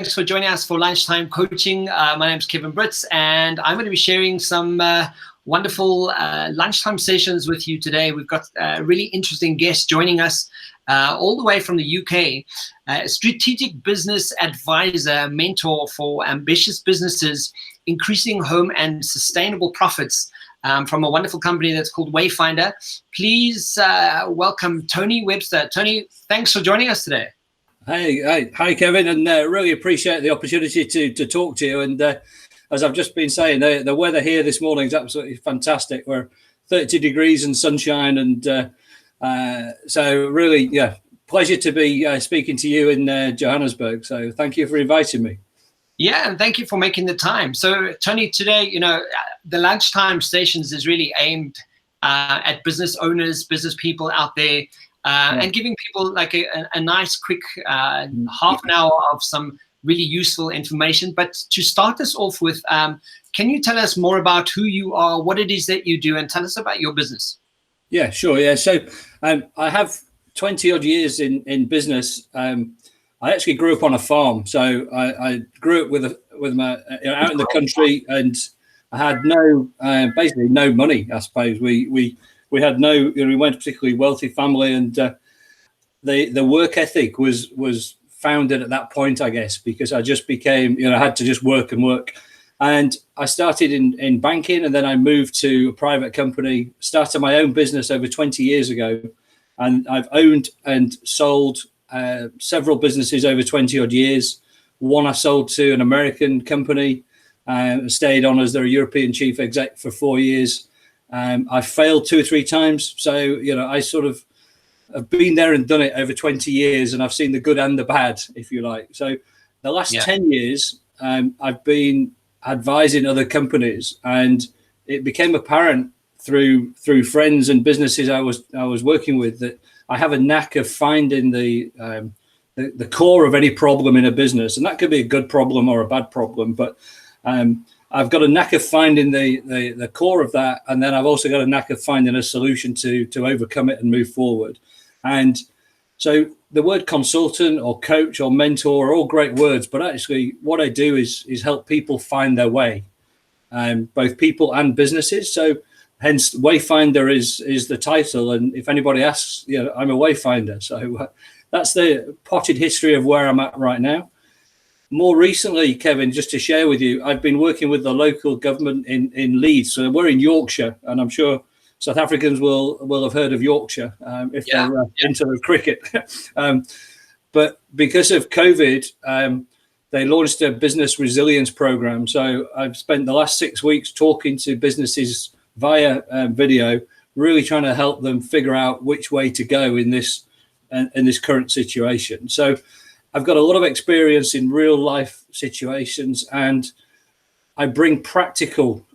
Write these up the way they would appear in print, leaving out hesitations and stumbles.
Thanks for joining us for Lunchtime Coaching. My name is Kevin Britz, and I'm going to be sharing some wonderful lunchtime sessions with you today. We've got a really interesting guest joining us all the way from the UK, a strategic business advisor, mentor for ambitious businesses, increasing home and sustainable profits from a wonderful company that's called Wayfinder. Please welcome Tony Webster. Tony, thanks for joining us today. Hi, Kevin, and really appreciate the opportunity to talk to you. And as I've just been saying, the weather here this morning is absolutely fantastic. We're 30 degrees and sunshine, and so really, yeah, pleasure to be speaking to you in Johannesburg. So thank you for inviting me. Yeah, and thank you for making the time. So, Tony, today, the Lunchtime Stations is really aimed at business owners, business people out there, and giving people like a nice, quick half an hour of some really useful information. But to start us off with, can you tell us more about who you are, what it is that you do, and tell us about your business? Yeah, sure. Yeah, so I have 20 odd years in business. I actually grew up on a farm, so I grew up with my out in the country, and I had basically no money. I suppose we had we weren't a particularly wealthy family, and the work ethic was founded at that point, I guess, because I just became, I had to just work and work. And I started in banking, and then I moved to a private company, started my own business over 20 years ago. And I've owned and sold several businesses over 20 odd years. One I sold to an American company, stayed on as their European chief exec for 4 years. I failed 2 or 3 times. So, I sort of have been there and done it over 20 years, and I've seen the good and the bad, if you like. So the last 10 years, I've been advising other companies, and it became apparent through friends and businesses I was working with that I have a knack of finding the core of any problem in a business, and that could be a good problem or a bad problem, but I've got a knack of finding the core of that, and then I've also got a knack of finding a solution to overcome it and move forward. And so the word consultant or coach or mentor are all great words, but actually what I do is help people find their way, both people and businesses. So hence Wayfinder is the title, and if anybody asks, I'm a Wayfinder. So that's the potted history of where I'm at right now. More recently, Kevin, just to share with you, I've been working with the local government in Leeds. So we're in Yorkshire, and I'm sure South Africans will have heard of Yorkshire if they're into the cricket. But because of COVID, they launched a business resilience program. So I've spent the last 6 weeks talking to businesses via video, really trying to help them figure out which way to go in this current situation. So I've got a lot of experience in real life situations, and I bring practical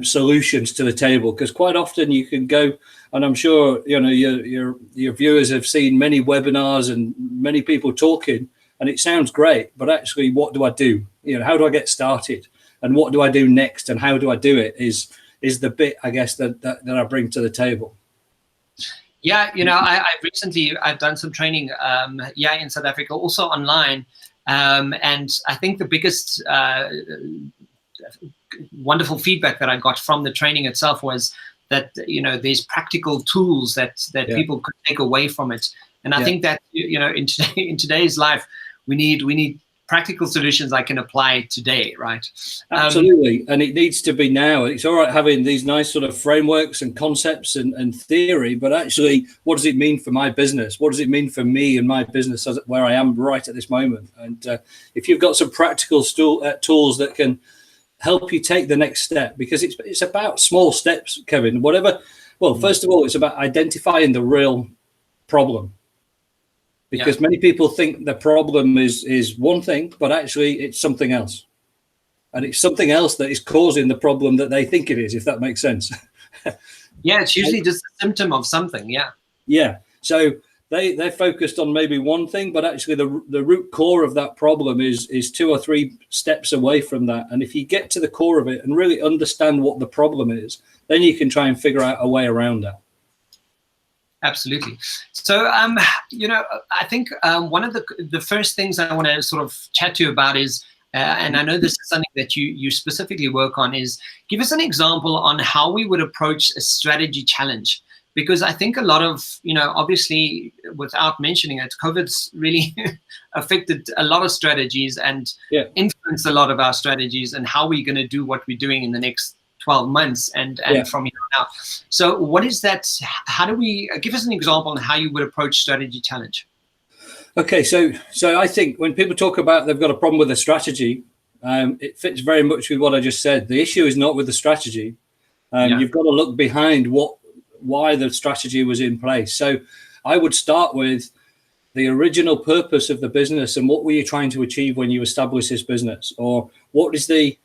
solutions to the table, because quite often you can go, and I'm sure your viewers have seen many webinars and many people talking, and it sounds great, but actually what do I do? How do I get started, and what do I do next, and how do I do it is the bit, I guess, that I bring to the table. Yeah, I've done some training, in South Africa, also online, and I think the biggest wonderful feedback that I got from the training itself was that there's practical tools that people could take away from it, and I think that in today's life we need practical solutions I can apply today, right? Absolutely, and it needs to be now. It's all right having these nice sort of frameworks and concepts and theory, but actually, what does it mean for my business? What does it mean for me and my business where I am right at this moment? And if you've got some practical tools that can help you take the next step, because it's about small steps, Kevin. First of all, it's about identifying the real problem. Because many people think the problem is one thing, but actually it's something else. And it's something else that is causing the problem that they think it is, if that makes sense. Yeah, it's usually just a symptom of something, yeah. Yeah, so they're focused on maybe one thing, but actually the root core of that problem is 2 or 3 steps away from that. And if you get to the core of it and really understand what the problem is, then you can try and figure out a way around that. Absolutely. So, I think one of the first things I want to sort of chat to you about is, and I know this is something that you specifically work on, is give us an example on how we would approach a strategy challenge. Because I think a lot of, obviously, without mentioning it, COVID's really affected a lot of strategies and influenced a lot of our strategies and how we're going to do what we're doing in the next 12 months and from here on out. So what is that? How do we give us an example on how you would approach strategy challenge? Okay, so I think when people talk about they've got a problem with a strategy, it fits very much with what I just said. The issue is not with the strategy. You've got to look behind why the strategy was in place. So I would start with the original purpose of the business and what were you trying to achieve when you established this business, or what is the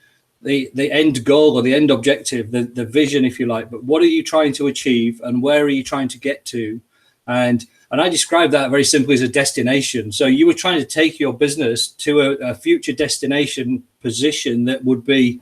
end goal or the end objective, the vision, if you like, but what are you trying to achieve and where are you trying to get to? And I describe that very simply as a destination. So you were trying to take your business to a future destination position that would be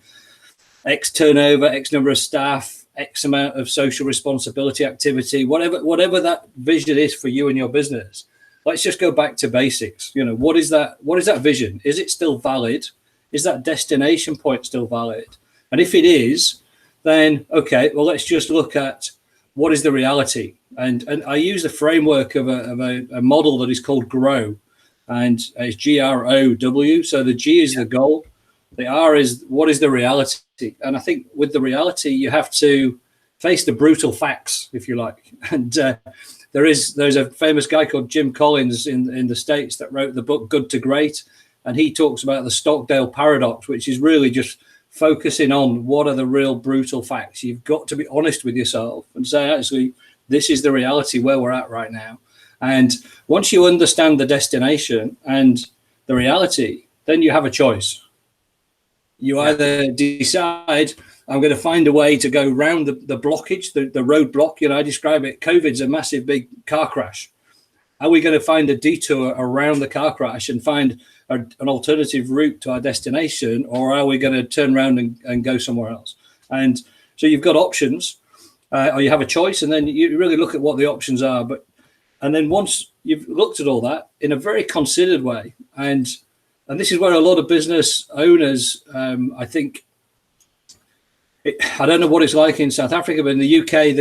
X turnover, X number of staff, X amount of social responsibility activity, whatever that vision is for you and your business. Let's just go back to basics. What is that vision? Is it still valid? Is that destination point still valid? And if it is, then okay, well, let's just look at what is the reality. And I use the framework of a model that is called GROW, and it's GROW. So the G is the goal, the R is what is the reality. And I think with the reality, you have to face the brutal facts, if you like. And there's a famous guy called Jim Collins in the States that wrote the book Good to Great. And he talks about the Stockdale paradox, which is really just focusing on what are the real brutal facts. You've got to be honest with yourself and say, actually, this is the reality where we're at right now. And once you understand the destination and the reality, then you have a choice. You either decide, I'm going to find a way to go round the blockage, the roadblock. I describe it, COVID's a massive big car crash. Are we going to find a detour around the car crash and find an alternative route to our destination, or are we going to turn around and go somewhere else? And so you've got options, or you have a choice, and then you really look at what the options are. And then once you've looked at all that in a very considered way, and this is where a lot of business owners, I think, I don't know what it's like in South Africa, but in the UK,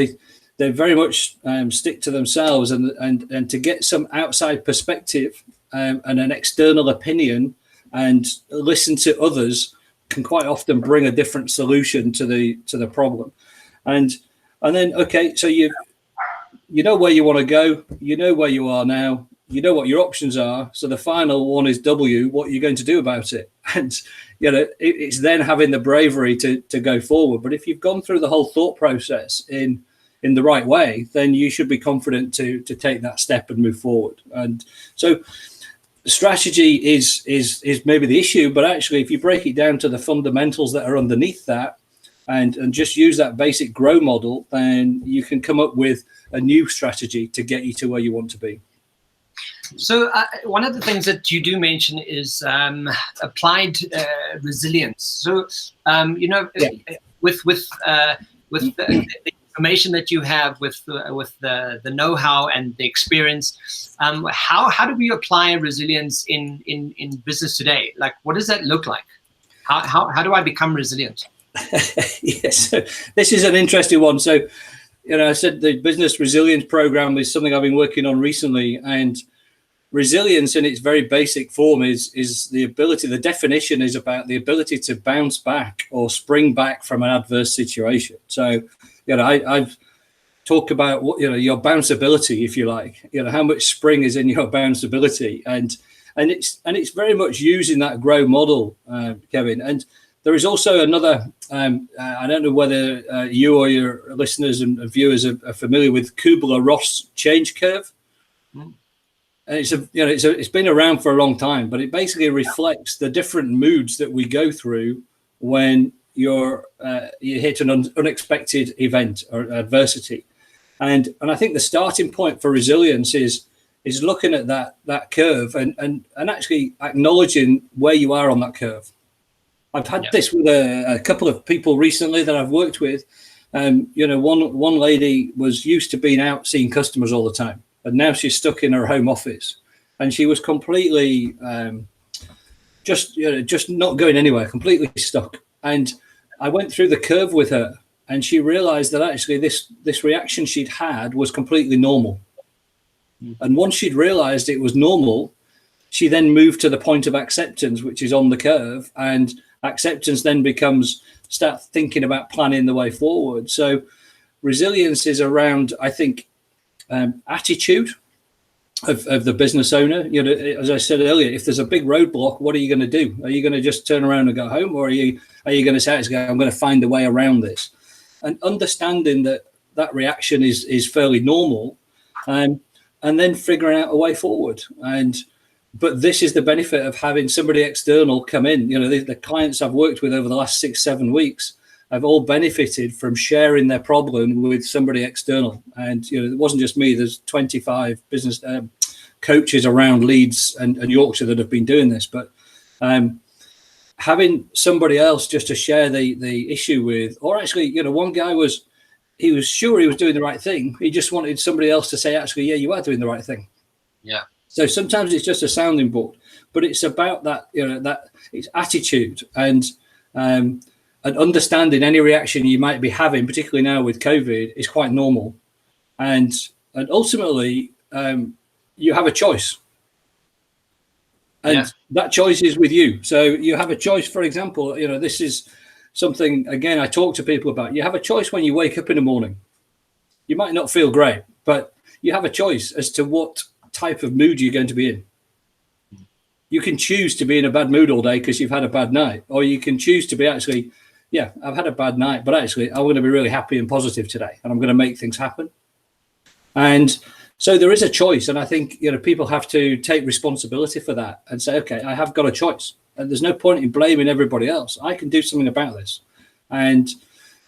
they very much stick to themselves, and to get some outside perspective and an external opinion and listen to others can quite often bring a different solution to the problem. And then, okay, so you know where you want to go, you know where you are now, you know what your options are. So the final one is W, what are you going to do about it? And, it's then having the bravery to go forward. But if you've gone through the whole thought process in the right way, then you should be confident to take that step and move forward. And so strategy is maybe the issue, but actually, if you break it down to the fundamentals that are underneath that and just use that basic GROW model, then you can come up with a new strategy to get you to where you want to be. So one of the things that you do mention is applied resilience. So with the information that you have, with the know-how and the experience, how do we apply resilience in business today? Like, what does that look like? How do I become resilient? Yes, so this is an interesting one. So, I said the business resilience program is something I've been working on recently, and resilience in its very basic form is the ability, the definition is about the ability to bounce back or spring back from an adverse situation. So, I've talked about your bounceability, if you like, how much spring is in your bounceability, and it's very much using that GROW model, Kevin. And there is also another, I don't know whether you or your listeners and viewers are familiar with Kubler-Ross change curve. Mm. And it's been around for a long time, but it basically reflects the different moods that we go through when you hit an unexpected event or adversity. And I think the starting point for resilience is looking at that curve and actually acknowledging where you are on that curve. I've had this with a couple of people recently that I've worked with, One lady was used to being out seeing customers all the time, and now she's stuck in her home office, and she was completely just not going anywhere, completely stuck. And I went through the curve with her, and she realized that actually this reaction she'd had was completely normal. And once she'd realized it was normal, she then moved to the point of acceptance, which is on the curve, and acceptance then becomes start thinking about planning the way forward. So resilience is around, I think, attitude of the business owner. As I said earlier, if there's a big roadblock, what are you going to do? Are you going to just turn around and go home, or are you going to say, I'm going to find a way around this? And understanding that reaction is fairly normal, and then figuring out a way forward. But this is the benefit of having somebody external come in. The clients I've worked with over the last 6-7 weeks have all benefited from sharing their problem with somebody external. And it wasn't just me. There's 25 business coaches around Leeds and Yorkshire that have been doing this. But having somebody else just to share the issue with, or actually, one guy was sure he was doing the right thing. He just wanted somebody else to say, actually, yeah, you are doing the right thing. Yeah. So sometimes it's just a sounding board, but it's about that, that it's attitude and understanding any reaction you might be having, particularly now with COVID, is quite normal. And ultimately, you have a choice. And that choice is with you. So you have a choice, for example, this is something, again, I talk to people about. You have a choice when you wake up in the morning. You might not feel great, but you have a choice as to what type of mood you're going to be in. You can choose to be in a bad mood all day because you've had a bad night, or you can choose to be actually, I've had a bad night, but actually I'm going to be really happy and positive today, and I'm going to make things happen. And so there is a choice, and I think people have to take responsibility for that and say, okay, I have got a choice, and there's no point in blaming everybody else. I can do something about this. And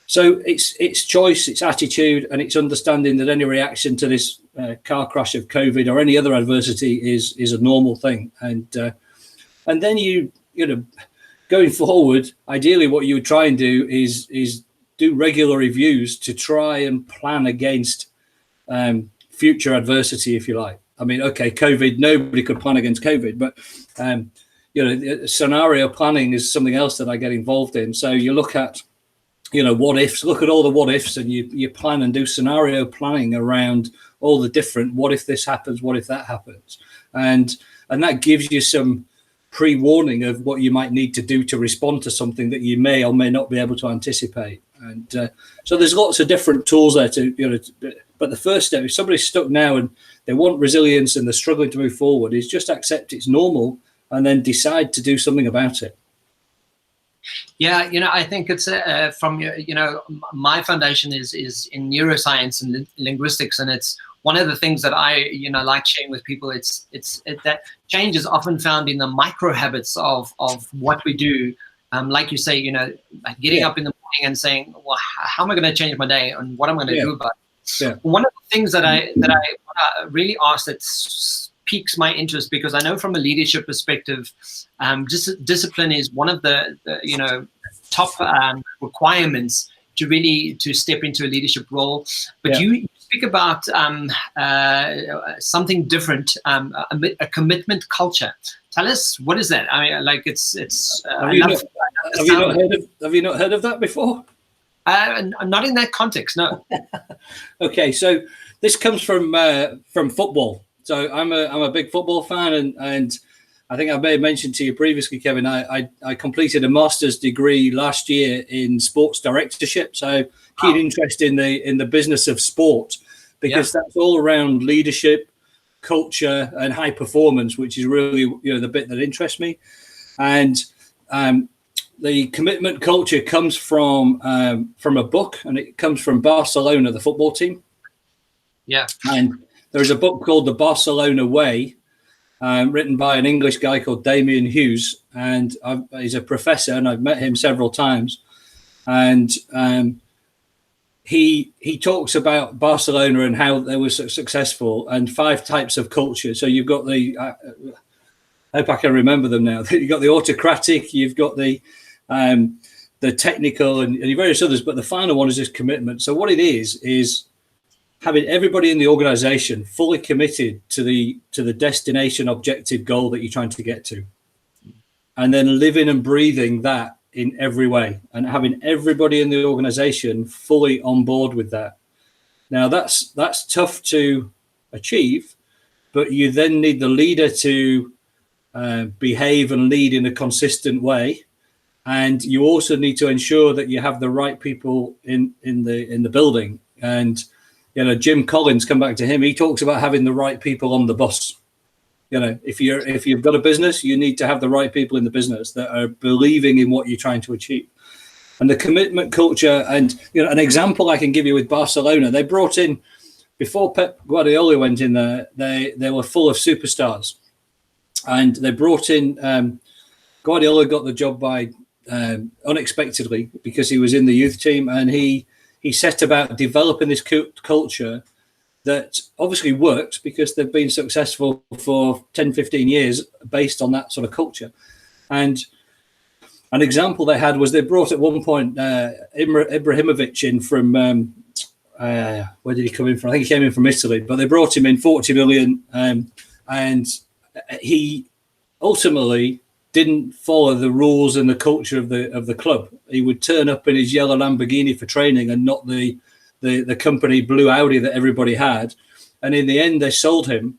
so it's choice, it's attitude, and it's understanding that any reaction to this car crash of COVID or any other adversity is a normal thing. And then going forward, ideally, what you would try and do is do regular reviews to try and plan against future adversity, if you like. I mean, okay, COVID, nobody could plan against COVID, but scenario planning is something else that I get involved in. So you look at what ifs, look at all the what ifs, and you plan and do scenario planning around all the different what if this happens, what if that happens. And that gives you some pre-warning of what you might need to do to respond to something that you may or may not be able to anticipate. And so there's lots of different tools there but the first step, if somebody's stuck now and they want resilience and they're struggling to move forward, is just accept it's normal and then decide to do something about it. Yeah, I think it's from my foundation is in neuroscience and linguistics, and it's one of the things that I like sharing with people. It's that change is often found in the micro habits of what we do. Like you say, like getting up in the morning and saying, well, how am I going to change my day and what I'm going to do about it? Yeah. One of the things that I really ask that piques my interest, because I know from a leadership perspective, discipline is one of the top requirements to step into a leadership role. But you speak about something different, a commitment culture. Tell us, what is that? I mean, like it's. Have you not heard of that before? Not in that context, no. Okay, so this comes from football. So I'm a big football fan, and I think I may have mentioned to you previously, Kevin, I completed a master's degree last year in sports directorship. So keen interest in the business of sport, because that's all around leadership, culture, and high performance, which is really the bit that interests me. And the commitment culture comes from a book, and it comes from Barcelona, the football team. Yeah. And there's a book called The Barcelona Way, written by an English guy called Damien Hughes, and he's a professor, and I've met him several times. And he talks about Barcelona and how they were so successful, and 5 types of culture. So you've got I hope I can remember them now. You've got the autocratic, you've got the the technical and various others, but the final one is this commitment. So what it is having everybody in the organization fully committed to the destination objective goal that you're trying to get to, and then living and breathing that in every way, and having everybody in the organization fully on board with that. Now that's tough to achieve, but you then need the leader to behave and lead in a consistent way. And you also need to ensure that you have the right people in the building. And Jim Collins, come back to him, he talks about having the right people on the bus. If you've got a business, you need to have the right people in the business that are believing in what you're trying to achieve. And the commitment culture, and an example I can give you with Barcelona, they brought in, before Pep Guardiola went in there, they were full of superstars, and they brought in Guardiola got the job by unexpectedly, because he was in the youth team, and he set about developing this culture that obviously works because they've been successful for 10, 15 years based on that sort of culture. And an example they had was they brought at one point Ibrahimovic in from where did he come in from? I think he came in from Italy, but they brought him in 40 million, and he ultimately didn't follow the rules and the culture of the club. He would turn up in his yellow Lamborghini for training and not the company blue Audi that everybody had. And in the end, they sold him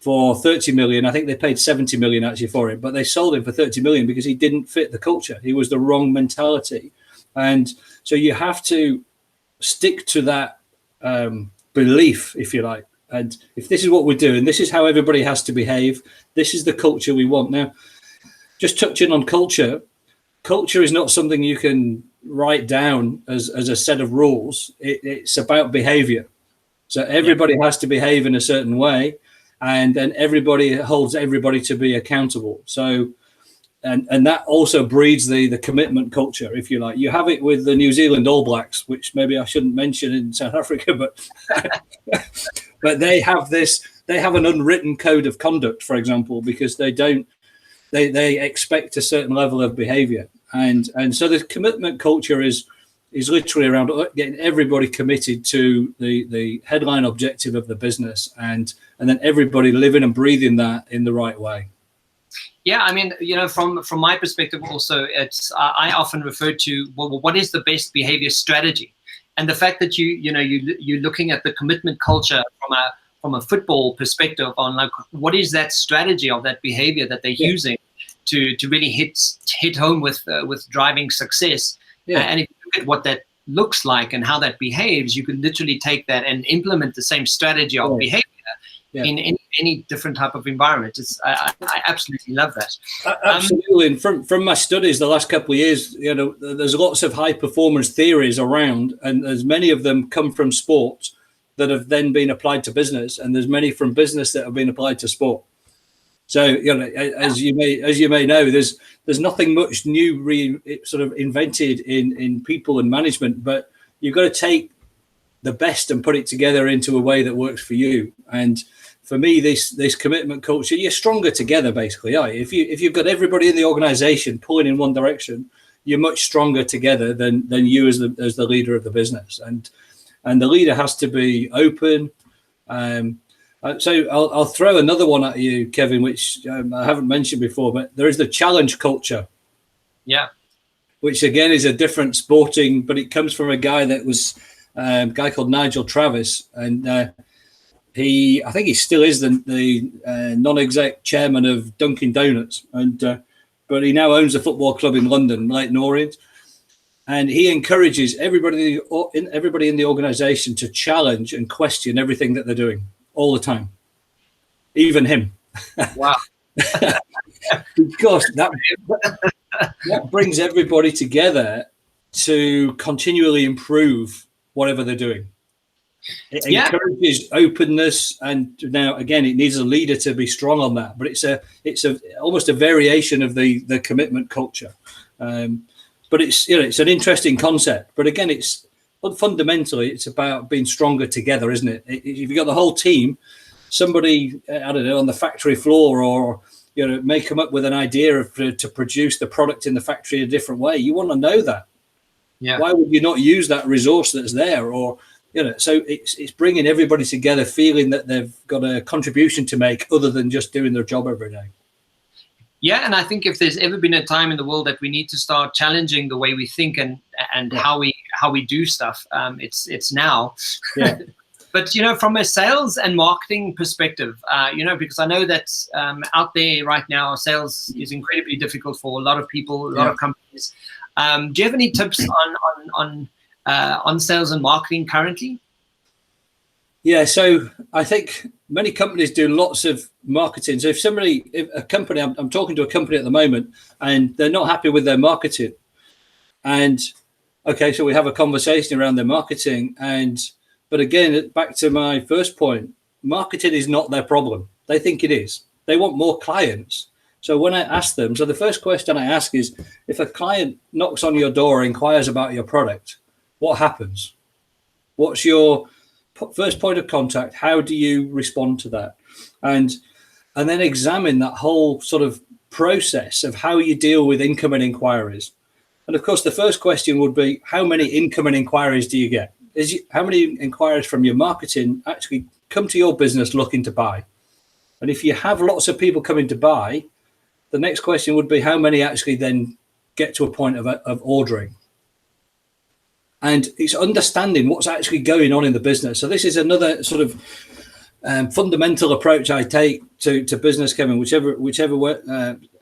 for 30 million. I think they paid 70 million actually for him, but they sold him for 30 million because he didn't fit the culture. He was the wrong mentality. And so you have to stick to that belief, if you like. And if this is what we're doing, this is how everybody has to behave. This is the culture we want. Now, just touching on culture is not something you can write down as a set of rules. It's about behavior. So everybody has to behave in a certain way, and then everybody holds everybody to be accountable. So, and that also breeds the commitment culture, if you like. You have it with the New Zealand All Blacks, which maybe I shouldn't mention in South Africa, but but they have an unwritten code of conduct, for example, because they expect a certain level of behavior. And so the commitment culture is literally around getting everybody committed to the headline objective of the business, and then everybody living and breathing that in the right way. Yeah, I mean, from my perspective also, it's I often refer to, well, what is the best behavior strategy? And the fact that you're looking at the commitment culture from a football perspective on, like, what is that strategy of that behavior that they're using to really hit home with driving success. Yeah. And if you look at what that looks like and how that behaves, you can literally take that and implement the same strategy of behavior in any different type of environment. I absolutely love that. Absolutely. And from my studies the last couple of years, there's lots of high performance theories around, and there's many of them come from sports that have then been applied to business, and there's many from business that have been applied to sport. So, as you may know, there's nothing much new sort of invented in people and management, but you've got to take the best and put it together into a way that works for you. And for me, this commitment culture, you're stronger together, basically. If you've got everybody in the organization pulling in one direction, you're much stronger together than you as the leader of the business. And the leader has to be open. So I'll throw another one at you, Kevin, which I haven't mentioned before, but there is the challenge culture. Yeah. Which again is a different sporting, but it comes from a guy that was a guy called Nigel Travis, and I think he still is the non-exec chairman of Dunkin' Donuts, and but he now owns a football club in London, Leyton Orient, and he encourages everybody in the organisation to challenge and question everything that they're doing all the time, even him. Wow. Because that brings everybody together to continually improve whatever they're doing. It encourages openness, and now again, it needs a leader to be strong on that. But it's almost a variation of the commitment culture. But it's an interesting concept. But again, fundamentally it's about being stronger together, isn't it? If you've got the whole team, somebody I don't know on the factory floor, or may come up with an idea to produce the product in the factory a different way. You want to know that. Yeah. Why would you not use that resource that's there? Or, so it's bringing everybody together, feeling that they've got a contribution to make other than just doing their job every day. Yeah, and I think if there's ever been a time in the world that we need to start challenging the way we think and how we do stuff, it's now. Yeah. But from a sales and marketing perspective, because I know that out there right now, sales is incredibly difficult for a lot of people, a lot of companies. Do you have any tips on sales and marketing currently? Yeah, so I think many companies do lots of marketing. So if a company, I'm talking to a company at the moment, and they're not happy with their marketing, and okay, so we have a conversation around their marketing, but again, back to my first point, marketing is not their problem. They think it is. They want more clients. So when I ask them, so the first question I ask is, if a client knocks on your door, inquires about your product, what happens? What's your first point of contact? How do you respond to that? And then examine that whole sort of process of how you deal with incoming inquiries. And of course, the first question would be, how many incoming inquiries do you get? How many inquiries from your marketing actually come to your business looking to buy? And if you have lots of people coming to buy, the next question would be, how many actually then get to a point of ordering? And it's understanding what's actually going on in the business. So this is another sort of fundamental approach I take to business, Kevin, whichever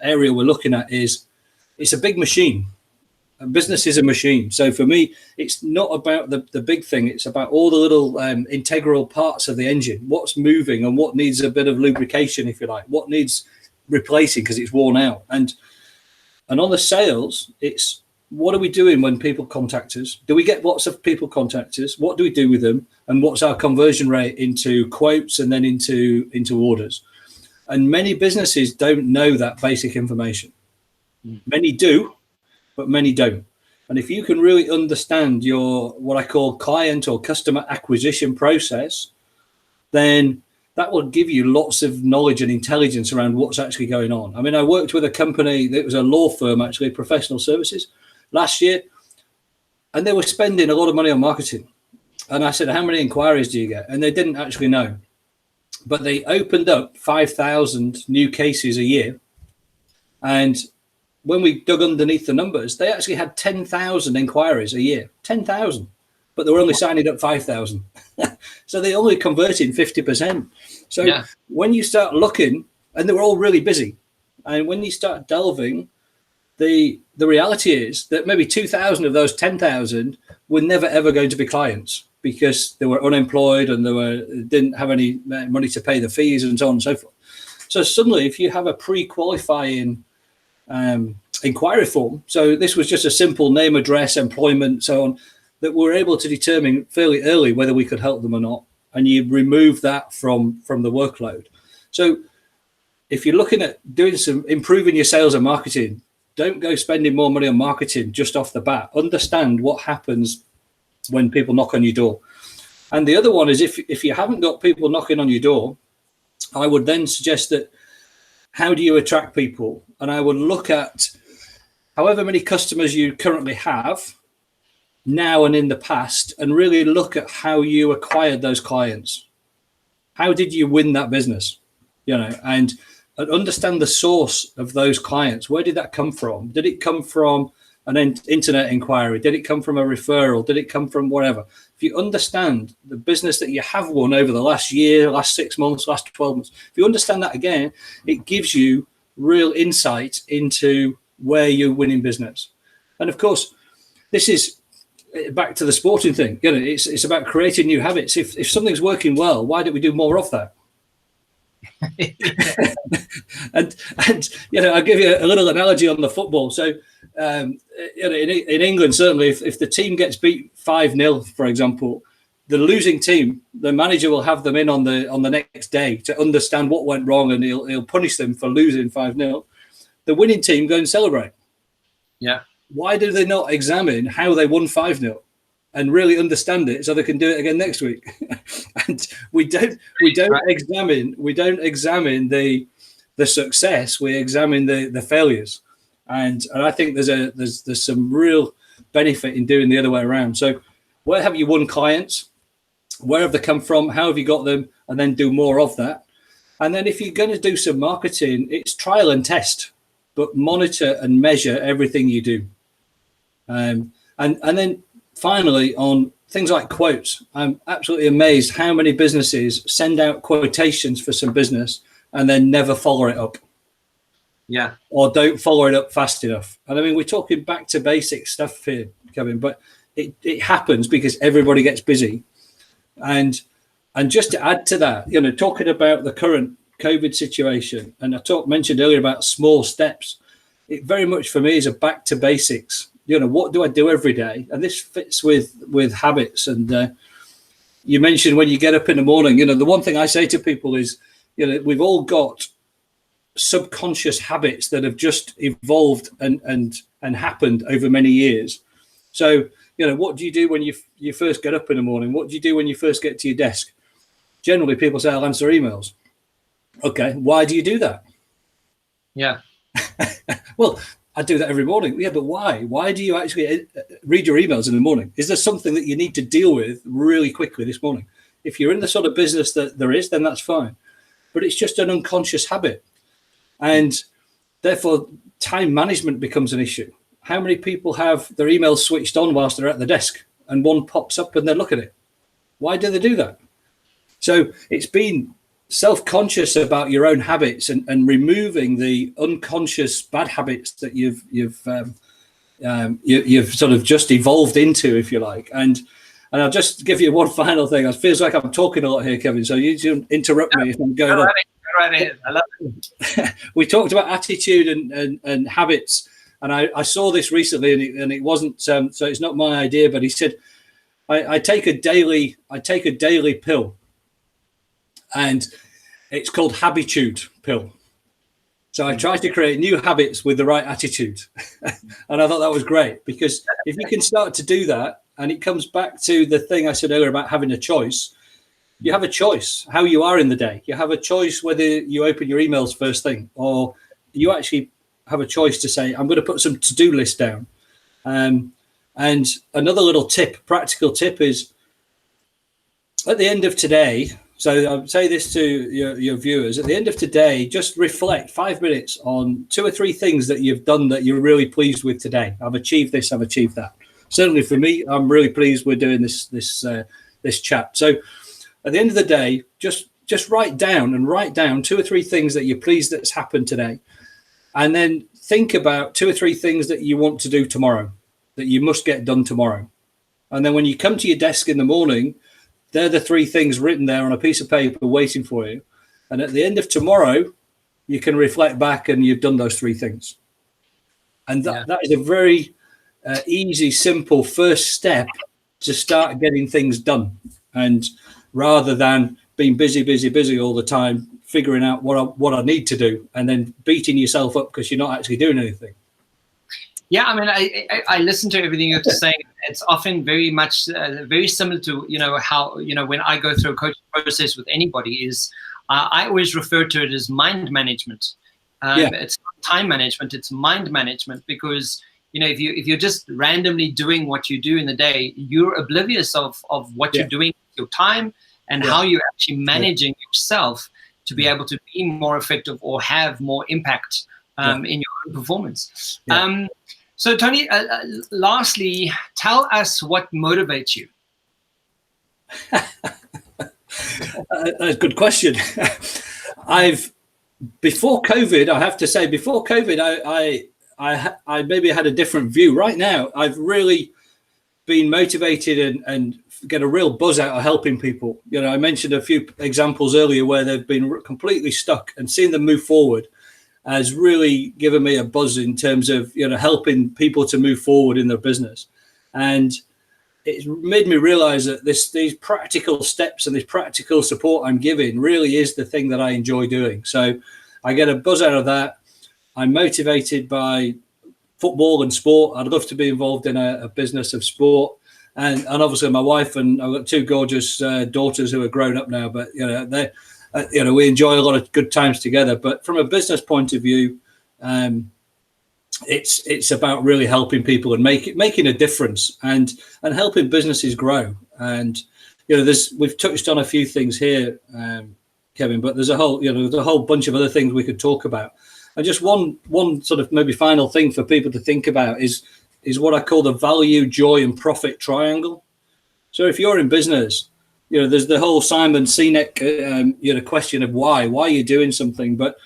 area we're looking at. Is it's a big machine. A business is a machine. So for me, it's not about the big thing. It's about all the little integral parts of the engine, what's moving and what needs a bit of lubrication, if you like, what needs replacing because it's worn out. And on the sales, it's, what are we doing when people contact us? Do we get lots of people contact us? What do we do with them? And what's our conversion rate into quotes and then into orders? And many businesses don't know that basic information. Many do, but many don't. And if you can really understand your, what I call client or customer acquisition process, then that will give you lots of knowledge and intelligence around what's actually going on. I mean, I worked with a company that was a law firm, actually, professional services, last year, and they were spending a lot of money on marketing. And I said, how many inquiries do you get? And they didn't actually know. But they opened up 5,000 new cases a year. And when we dug underneath the numbers, they actually had 10,000 inquiries a year, 10,000, but they were only signing up 5,000. So they only converted 50%. So when you start looking, and they were all really busy, and when you start delving, the reality is that maybe 2,000 of those 10,000 were never, ever going to be clients because they were unemployed and they didn't have any money to pay the fees and so on and so forth. So suddenly, if you have a pre-qualifying inquiry form, so this was just a simple name, address, employment, so on, that we're able to determine fairly early whether we could help them or not, and you remove that from the workload. So if you're looking at doing some improving your sales and marketing, don't go spending more money on marketing just off the bat. Understand what happens when people knock on your door. And the other one is, if you haven't got people knocking on your door, I would then suggest that, how do you attract people? And I would look at however many customers you currently have now and in the past, and really look at how you acquired those clients. How did you win that business? And understand the source of those clients. Where did that come from? Did it come from an internet inquiry? Did it come from a referral? Did it come from whatever? If you understand the business that you have won over the last year, last 6 months, last 12 months, if you understand that again, it gives you real insight into where you're winning business. And of course, this is back to the sporting thing. It's about creating new habits. If something's working well, why don't we do more of that? and I'll give you a little analogy on the football. So in England, certainly, if the team gets beat 5-0, for example, the losing team, the manager will have them in on the next day to understand what went wrong, and he'll punish them for losing 5-0. The winning team go and celebrate. Yeah. Why do they not examine how they won 5-0 and really understand it so they can do it again next week? And we don't examine the success. We examine the failures. And I think there's some real benefit in doing the other way around. So where have you won clients? Where have they come from? How have you got them? And then do more of that. And then if you're going to do some marketing, it's trial and test, but monitor and measure everything you do. And then finally, on things like quotes, I'm absolutely amazed how many businesses send out quotations for some business and then never follow it up. Yeah. Or don't follow it up fast enough. And I mean, we're talking back to basic stuff here, Kevin, but it happens because everybody gets busy. And just to add to that, you know, talking about the current COVID situation, and I mentioned earlier about small steps, it very much for me is a back to basics. You know, what do I do every day? And this fits with habits. And you mentioned when you get up in the morning, you know, the one thing I say to people is, you know, we've all got subconscious habits that have just evolved and happened over many years. So, you know, what do you do when you first get up in the morning? What do you do when you first get to your desk? Generally, people say, I'll answer emails. Okay, why do you do that? Yeah. Well, I do that every morning. Yeah, but why? Why do you actually read your emails in the morning? Is there something that you need to deal with really quickly this morning? If you're in the sort of business that there is, then that's fine. But it's just an unconscious habit. And therefore, time management becomes an issue. How many people have their emails switched on whilst they're at the desk and one pops up and they look at it? Why do they do that? So it's been self-conscious about your own habits and removing the unconscious bad habits that you've sort of just evolved into, if you like. And I'll just give you one final thing. It feels like I'm talking a lot here, Kevin, so you interrupt me if I'm going on. Right ahead. I love it. We talked about attitude and habits, and I saw this recently, and it wasn't so it's not my idea, but he said I take a daily pill, and it's called Habitude pill. So I try to create new habits with the right attitude. And I thought that was great, because if you can start to do that, and it comes back to the thing I said earlier about having a choice, you have a choice how you are in the day. You have a choice whether you open your emails first thing, or you actually have a choice to say, I'm going to put some to-do list down. And another little tip, practical tip, is at the end of today, so I'll say this to your viewers, at the end of today, just reflect 5 minutes on 2 or 3 things that you've done that you're really pleased with today. I've achieved this, I've achieved that. Certainly for me, I'm really pleased we're doing this chat. So at the end of the day, just write down 2 or 3 things that you're pleased that's happened today. And then think about 2 or 3 things that you want to do tomorrow, that you must get done tomorrow. And then when you come to your desk in the morning, they're the 3 things written there on a piece of paper waiting for you. And at the end of tomorrow, you can reflect back and you've done those 3 things. And that is a very easy, simple first step to start getting things done. And rather than being busy all the time, figuring out what I need to do and then beating yourself up because you're not actually doing anything. Yeah, I mean, I listen to everything you're saying. It's often very much very similar to, you know, how, you know, when I go through a coaching process with anybody is I always refer to it as mind management. It's not time management, it's mind management, because, you know, if you're just randomly doing what you do in the day, you're oblivious of what you're doing with your time and how you're actually managing yourself to be able to be more effective or have more impact in your own performance. So, Tony, lastly, tell us what motivates you. That's a good question. Before COVID, I have to say, before COVID, I maybe had a different view. Right now, I've really been motivated and get a real buzz out of helping people. You know, I mentioned a few examples earlier where they've been completely stuck, and seeing them move forward has really given me a buzz in terms of, you know, helping people to move forward in their business. And it's made me realize that these practical steps and this practical support I'm giving really is the thing that I enjoy doing. So I get a buzz out of that. I'm motivated by football and sport. I'd love to be involved in a business of sport. And obviously my wife, and I've got 2 gorgeous daughters who are grown up now, but, you know, we enjoy a lot of good times together. But from a business point of view, it's about really helping people and making a difference and helping businesses grow. And we've touched on a few things here, Kevin, but there's a whole bunch of other things we could talk about. And just one sort of maybe final thing for people to think about is what I call the value, joy, and profit triangle. So if you're in business, there's the whole Simon Sinek question of why are you doing something. But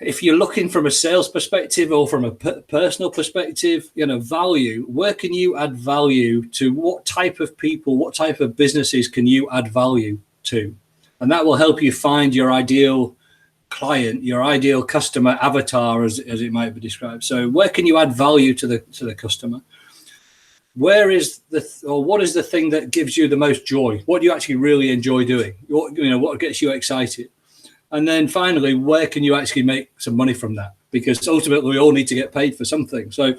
if you're looking from a sales perspective or from a personal perspective, value, where can you add value to? What type of people, what type of businesses can you add value to? And that will help you find your ideal client, your ideal customer avatar, as it might be described. So where can you add value to the customer? What is the thing that gives you the most joy? What do you actually really enjoy doing? What gets you excited? And then finally, where can you actually make some money from that? Because ultimately, we all need to get paid for something. So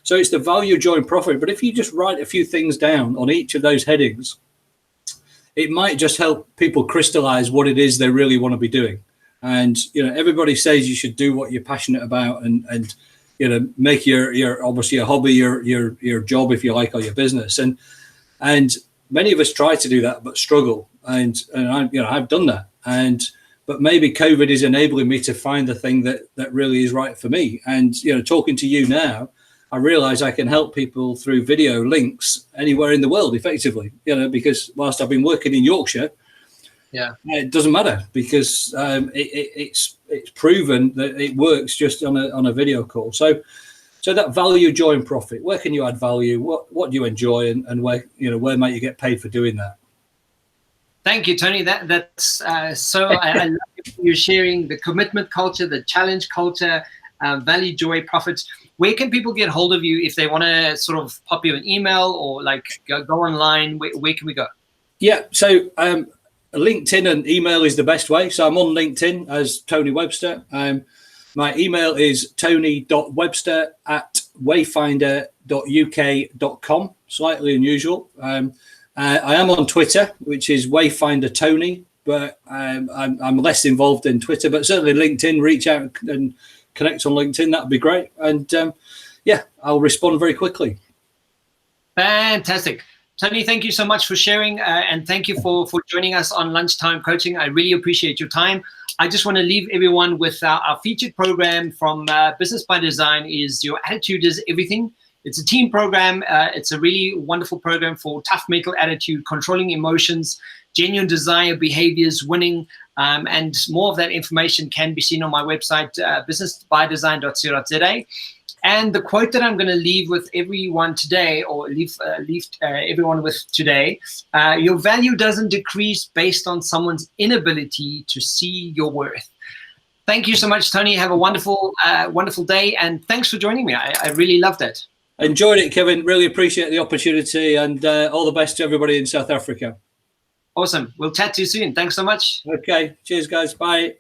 it's the value, joy, and profit. But if you just write a few things down on each of those headings, it might just help people crystallize what it is they really want to be doing. And everybody says you should do what you're passionate about, and make your obviously a hobby your job, if you like, or your business. And many of us try to do that but struggle. And I've done that. But maybe COVID is enabling me to find the thing that really is right for me. And, talking to you now, I realize I can help people through video links anywhere in the world effectively, because whilst I've been working in Yorkshire, it doesn't matter because it's proven that it works just on a video call. So that value, joy, and profit, where can you add value? What do you enjoy, and where might you get paid for doing that? Thank you, Tony. That's so. I love you sharing the commitment culture, the challenge culture, value, joy, profits. Where can people get hold of you if they want to sort of pop you an email or go online? Where can we go? Yeah, so LinkedIn and email is the best way. So I'm on LinkedIn as Tony Webster. My email is tony.webster@wayfinder.uk.com. Slightly unusual. I am on Twitter, which is Wayfinder Tony, but I'm less involved in Twitter. But certainly LinkedIn, reach out and connect on LinkedIn. That would be great. And I'll respond very quickly. Fantastic. Tony, thank you so much for sharing, and thank you for joining us on Lunchtime Coaching. I really appreciate your time. I just want to leave everyone with our featured program from Business by Design is Your Attitude is Everything. It's a team program. It's a really wonderful program for tough mental attitude, controlling emotions, genuine desire, behaviors, winning, and more of that information can be seen on my website, businessbydesign.co.za. And the quote that I'm going to leave with everyone today, or leave everyone with today, your value doesn't decrease based on someone's inability to see your worth. Thank you so much, Tony. Have a wonderful day, and thanks for joining me. I really loved it. Enjoyed it, Kevin. Really appreciate the opportunity, and all the best to everybody in South Africa. Awesome. We'll chat to you soon. Thanks so much. Okay. Cheers, guys. Bye.